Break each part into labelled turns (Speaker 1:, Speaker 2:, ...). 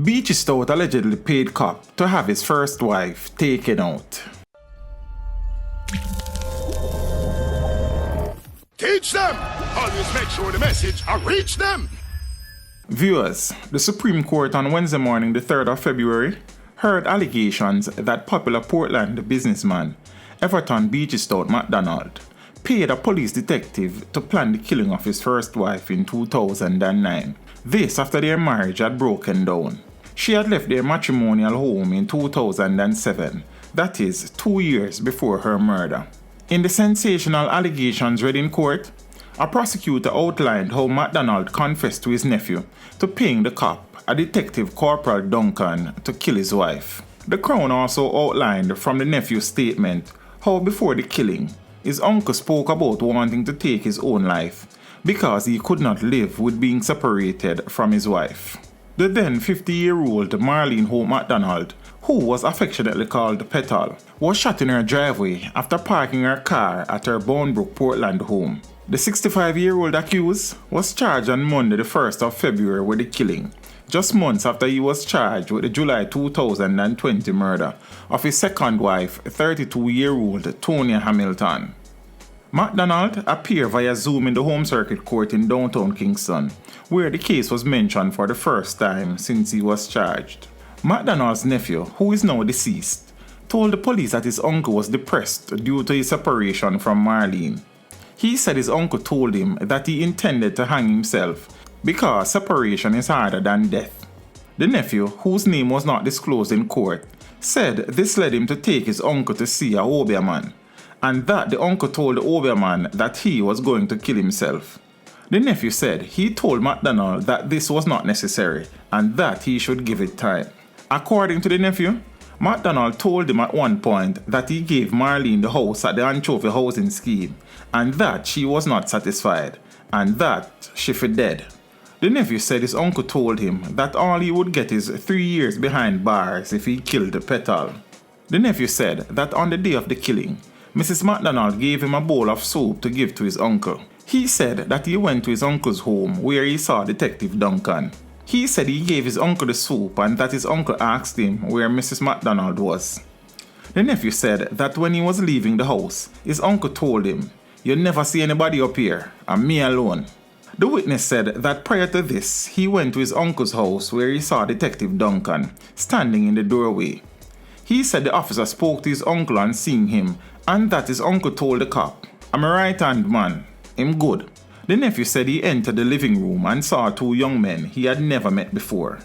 Speaker 1: Beachy Stout allegedly paid cop to have his first wife taken out.
Speaker 2: Teach them! Always make sure the message will reach them!
Speaker 1: Viewers, the Supreme Court on Wednesday morning, the 3rd of February, heard allegations that popular Portland businessman Everton Beachy Stout McDonald paid a police detective to plan the killing of his first wife in 2009. This after their marriage had broken down. She had left their matrimonial home in 2007, that is, 2 years before her murder. In the sensational allegations read in court, a prosecutor outlined how McDonald confessed to his nephew to paying the cop, a Detective Corporal Duncan, to kill his wife. The Crown also outlined from the nephew's statement how before the killing, his uncle spoke about wanting to take his own life because he could not live with being separated from his wife. The then 50-year-old Marlene Hope-McDonald, who was affectionately called Patron, was shot in her driveway after parking her car at her Boundbrook, Portland home. The 65-year-old accused was charged on Monday the 1st of February with the killing, just months after he was charged with the July 2020 murder of his second wife, 32-year-old Tonya Hamilton. McDonald appeared via Zoom in the Home Circuit Court in downtown Kingston, where the case was mentioned for the first time since he was charged. McDonald's nephew, who is now deceased, told the police that his uncle was depressed due to his separation from Marlene. He said his uncle told him that he intended to hang himself because separation is harder than death. The nephew, whose name was not disclosed in court, said this led him to take his uncle to see a Obeahman, and that the uncle told the Obeahman that he was going to kill himself. The nephew said he told McDonald that this was not necessary and that he should give it time. According to the nephew, McDonald told him at one point that he gave Marlene the house at the Anchovy housing scheme and that she was not satisfied and that she was dead. The nephew said his uncle told him that all he would get is 3 years behind bars if he killed Patron. The nephew said that on the day of the killing, Mrs. McDonald gave him a bowl of soup to give to his uncle. He said that he went to his uncle's home where he saw Detective Duncan. He said he gave his uncle the soup and that his uncle asked him where Mrs. McDonald was. The nephew said that when he was leaving the house, his uncle told him, "You never see anybody up here, and me alone." The witness said that prior to this, he went to his uncle's house where he saw Detective Duncan standing in the doorway. He said the officer spoke to his uncle on seeing him and that his uncle told the cop, "I'm a right-hand man, him good." The nephew said he entered the living room and saw 2 young men he had never met before.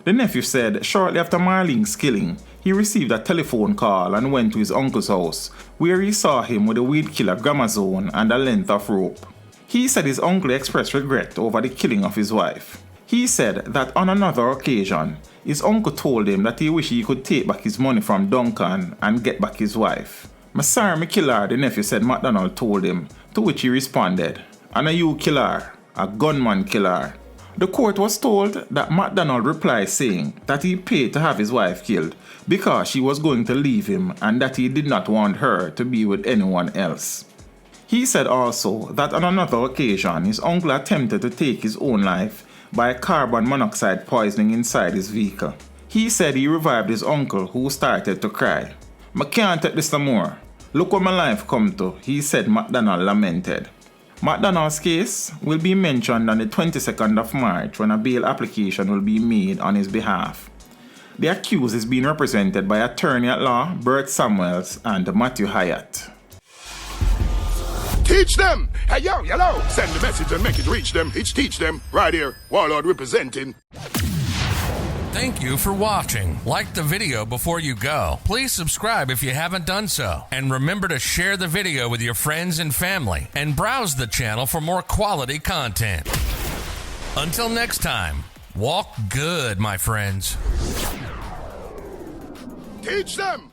Speaker 1: The nephew said shortly after Marlene's killing, he received a telephone call and went to his uncle's house, where he saw him with a weed killer gramazone and a length of rope. He said his uncle expressed regret over the killing of his wife. He said that on another occasion, his uncle told him that he wished he could take back his money from Duncan and get back his wife. "Me sorry me kill her," the nephew said McDonald told him, to which he responded, "And a you kill her, a gunman kill her." The court was told that McDonald replied saying that he paid to have his wife killed because she was going to leave him and that he did not want her to be with anyone else. He said also that on another occasion his uncle attempted to take his own life by carbon monoxide poisoning inside his vehicle. He said he revived his uncle, who started to cry. "I can't take this no more. Look what my life come to," he said McDonald lamented. McDonald's case will be mentioned on the 22nd of March when a bail application will be made on his behalf. The accused is being represented by attorney-at-law Bert Samuels and Matthew Hyatt.
Speaker 2: Teach them! Hey yo, hello! Send the message and make it reach them. It's teach them. Right here, Warlord representing.
Speaker 3: Thank you for watching. Like the video before you go. Please subscribe if you haven't done so. And remember to share the video with your friends and family. And browse the channel for more quality content. Until next time, walk good, my friends.
Speaker 2: Teach them!